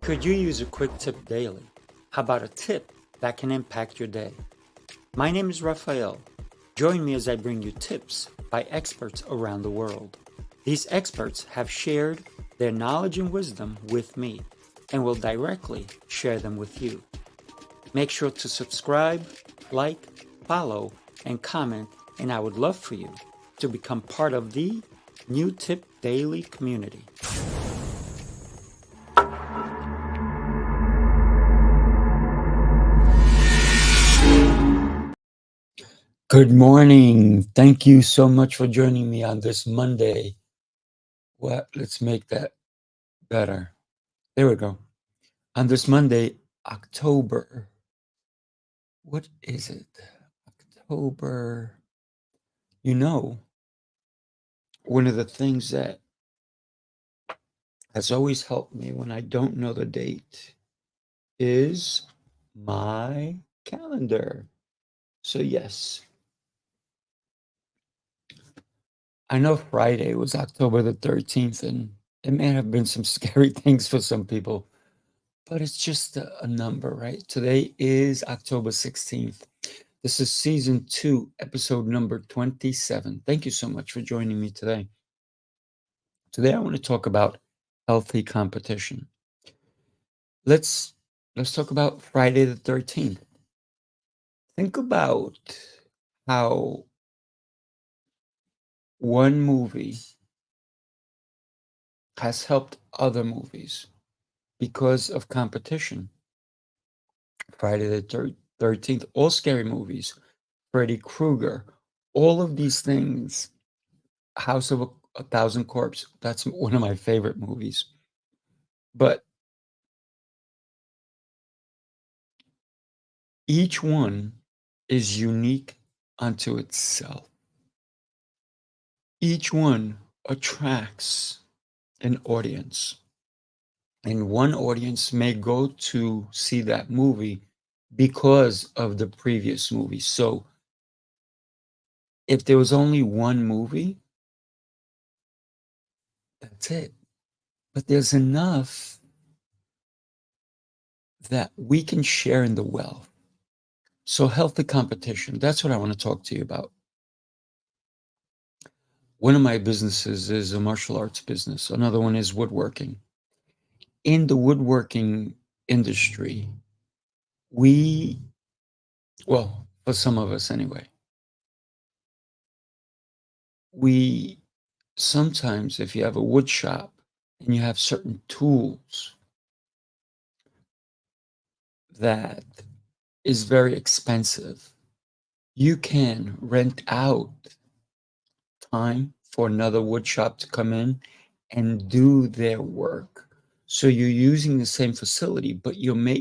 Could you use a quick tip daily? How about a tip that can impact your day? My name is Raphael. Join me as I bring you tips by experts around the world. These experts have shared their knowledge and wisdom with me and will directly share them with you. Make sure to subscribe, like, follow, and comment, and I would love for you to become part of the New Tip Daily community. Good morning. Thank you so much for joining me on this Monday. Let's make that better. There we go. On this Monday, October. What is it? October. One of the things that has always helped me when I don't know the date is my calendar. So, yes, I know Friday was October the 13th, and it may have been some scary things for some people, but it's just a number, right? Today is October 16th. This is season 2, episode number 27. Thank you so much for joining me today. Today, I want to talk about healthy competition. Let's talk about Friday the 13th. Think about how one movie has helped other movies because of competition. Friday the 13th, all scary movies, Freddy Krueger, all of these things, House of a Thousand Corpses, that's one of my favorite movies. But each one is unique unto itself. Each one attracts an audience. And one audience may go to see that movie because of the previous movie. So if there was only one movie, that's it. But there's enough that we can share in the wealth. So healthy competition, that's what I want to talk to you about. One of my businesses is a martial arts business. Another one is woodworking. In the woodworking industry, for some of us anyway, we sometimes, if you have a wood shop and you have certain tools that is very expensive, you can rent out time for another wood shop to come in and do their work. So you're using the same facility, but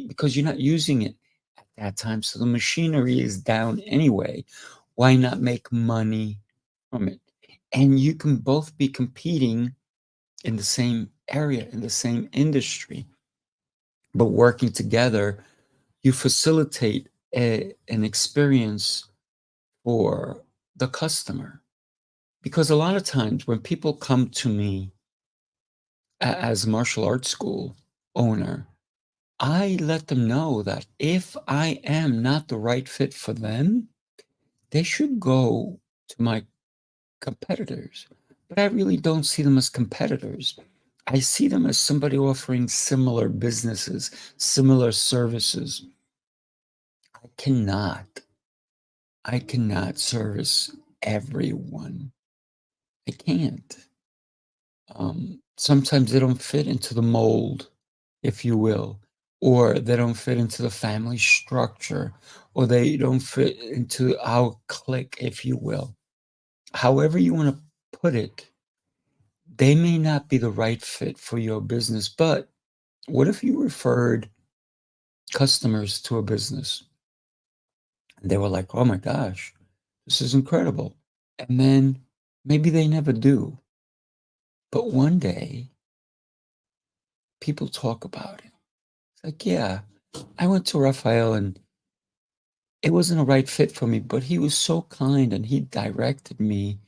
because you're not using it at that time, so the machinery is down anyway. Why not make money from it? And you can both be competing in the same area, in the same industry, but working together, you facilitate an experience for the customer. Because a lot of times when people come to me as martial arts school owner, I let them know that if I am not the right fit for them, they should go to my competitors. But I really don't see them as competitors. I see them as somebody offering similar businesses, similar services. I cannot service everyone. I can't. Sometimes they don't fit into the mold, if you will, or they don't fit into the family structure, or they don't fit into our clique, if you will. However you want to put it, they may not be the right fit for your business. But what if you referred customers to a business and they were like, oh my gosh, this is incredible. And then maybe they never do. But one day, people talk about it. It's like, yeah, I went to Raphael and it wasn't a right fit for me, but he was so kind and he directed me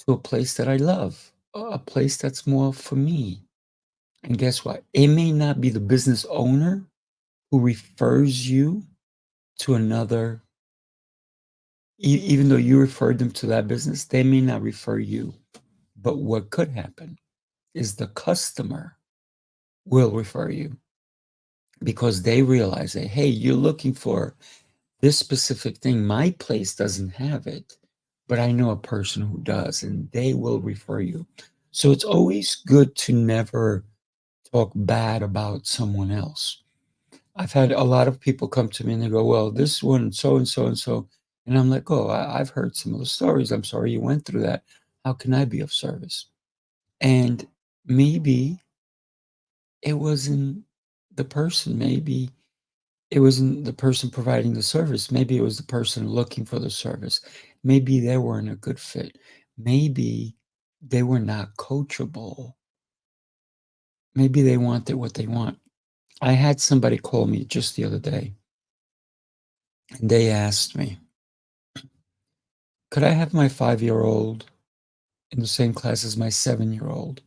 to a place that I love, a place that's more for me. And guess what? It may not be the business owner who refers you to another, even though you referred them to that business, they may not refer you. But what could happen is the customer will refer you because they realize that, hey, you're looking for this specific thing. My place doesn't have it, but I know a person who does, and they will refer you. So it's always good to never talk bad about someone else. I've had a lot of people come to me and they go, well, this one, so and so and so. And I'm like, oh, I've heard similar stories. I'm sorry you went through that. How can I be of service? And maybe it wasn't the person. Maybe it wasn't the person providing the service. Maybe it was the person looking for the service. Maybe they weren't a good fit. Maybe they were not coachable. Maybe they wanted what they want. I had somebody call me just the other day, and they asked me, could I have my 5-year-old in the same class as my 7-year-old?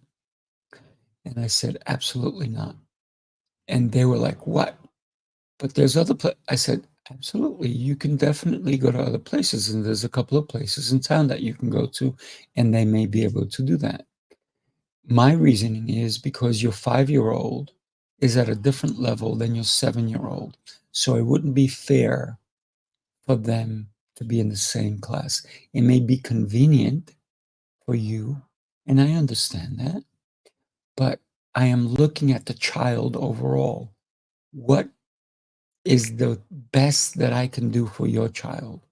And I said, absolutely not. And they were like, what? But there's other I said, absolutely. You can definitely go to other places. And there's a couple of places in town that you can go to, and they may be able to do that. My reasoning is because your 5-year-old is at a different level than your 7-year-old. So it wouldn't be fair for them to be in the same class. It may be convenient for you, and I understand that, but I am looking at the child overall. What is the best that I can do for your child?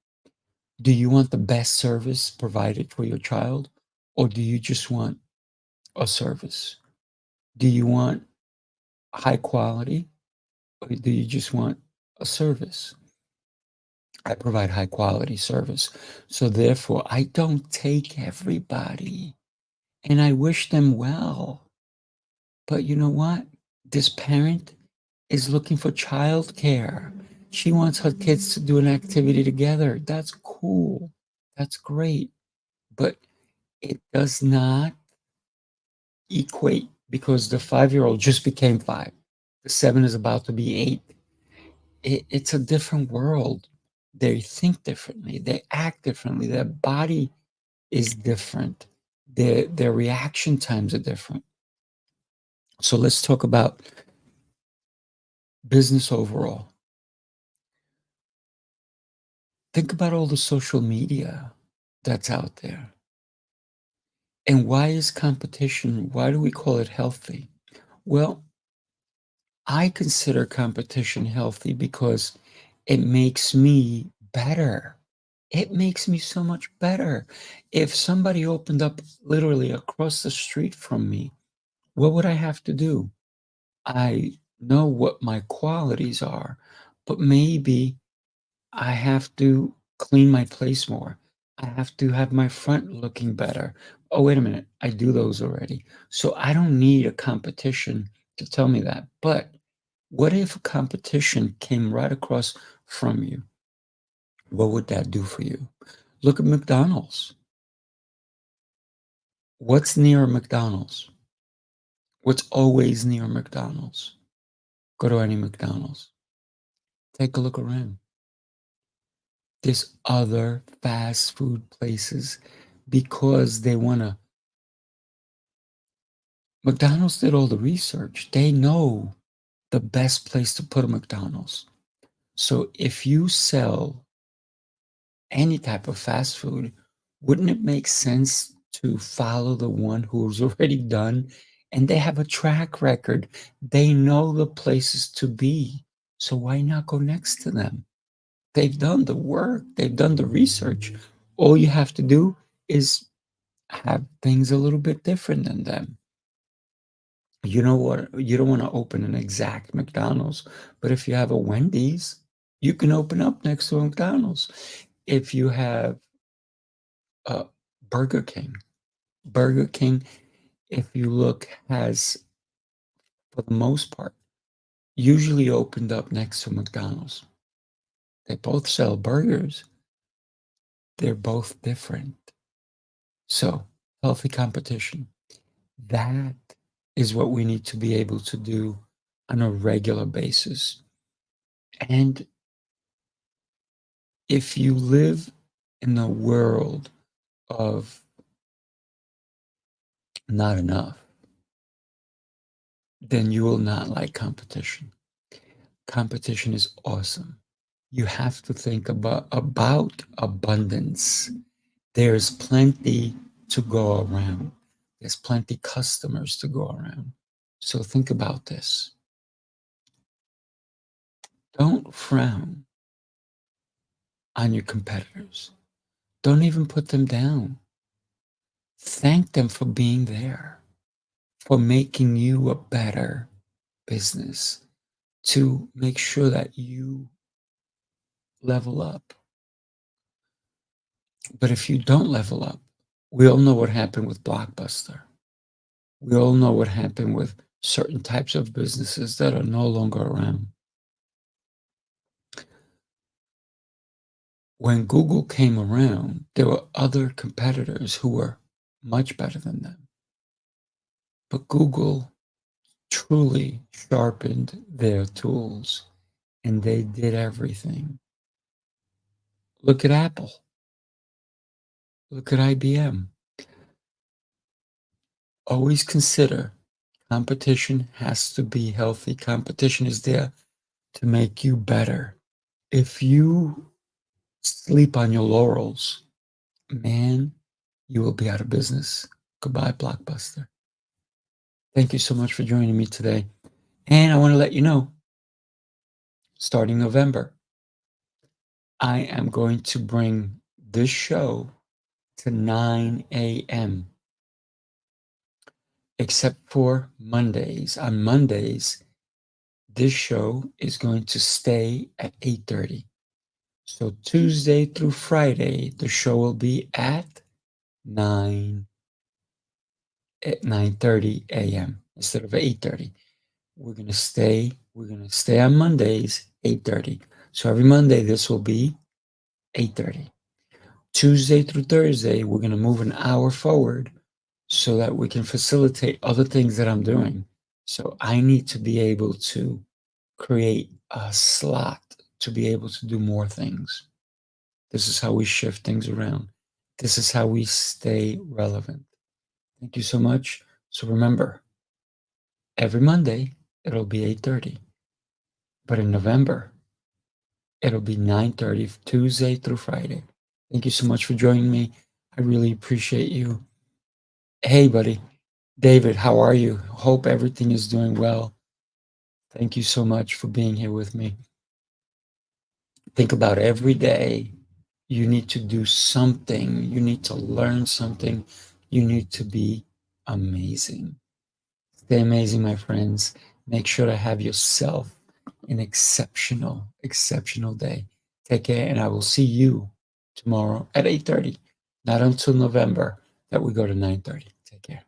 Do you want the best service provided for your child, or do you just want a service? Do you want high quality, or do you just want a service? I provide high quality service. So therefore, I don't take everybody, and I wish them well. But you know what? This parent is looking for childcare. She wants her kids to do an activity together. That's cool. That's great. But it does not equate because the 5-year-old just became 5. The 7 is about to be 8. It's a different world. They think differently. They act differently. Their body is different. Their reaction times are different. So let's talk about business overall. Think about all the social media that's out there. And why is competition, why do we call it healthy? Well, I consider competition healthy because it makes me better. It makes me so much better. If somebody opened up literally across the street from me, what would I have to do? I know what my qualities are, but maybe I have to clean my place more. I have to have my front looking better. Oh, wait a minute. I do those already. So I don't need a competition to tell me that. But what if a competition came right across from you? What would that do for you? Look at McDonald's. What's near a McDonald's? What's always near a McDonald's? Go to any McDonald's. Take a look around. There's other fast food places because they want to. McDonald's did all the research. They know the best place to put a McDonald's. So if you sell any type of fast food, wouldn't it make sense to follow the one who's already done? And they have a track record. They know the places to be. So why not go next to them? They've done the work, they've done the research. All you have to do is have things a little bit different than them. You know what? You don't want to open an exact McDonald's, but if you have a Wendy's, you can open up next to a McDonald's. If you have a Burger King, Burger King, if you look, has, for the most part, usually opened up next to McDonald's. They both sell burgers. They're both different. So, healthy competition. That is what we need to be able to do on a regular basis. And if you live in a world of not enough, then you will not like competition. Competition is awesome. You have to think about abundance. There's plenty to go around. There's plenty customers to go around. So think about this. Don't frown on your competitors. Don't even put them down. Thank them for being there, for making you a better business, to make sure that you level up. But if you don't level up, we all know what happened with Blockbuster. We all know what happened with certain types of businesses that are no longer around. When Google came around, there were other competitors who were much better than them. But Google truly sharpened their tools and they did everything. Look at Apple. Look at IBM. Always consider competition has to be healthy. Competition is there to make you better. If you sleep on your laurels, man, you will be out of business. Goodbye, Blockbuster. Thank you so much for joining me today. And I want to let you know, starting November, I am going to bring this show to 9 a.m., except for Mondays. On Mondays, this show is going to stay at 8:30. So Tuesday through Friday, the show will be at 9:30 a.m. instead of 8:30. We're gonna stay on Mondays, 8:30. So every Monday this will be 8:30. Tuesday through Thursday, we're gonna move an hour forward so that we can facilitate other things that I'm doing. So I need to be able to create a slot to be able to do more things. This is how we shift things around. This is how we stay relevant. Thank you so much. So remember, every Monday it'll be 8:30. But in November, it'll be 9:30 Tuesday through Friday. Thank you so much for joining me. I really appreciate you. Hey buddy, David, how are you? Hope everything is doing well. Thank you so much for being here with me. Think about every day you need to do something, you need to learn something, you need to be amazing. Stay amazing, my friends. Make sure to have yourself an exceptional day. Take care, and I will see you tomorrow at 8:30. Not until November that we go to 9:30. Take care.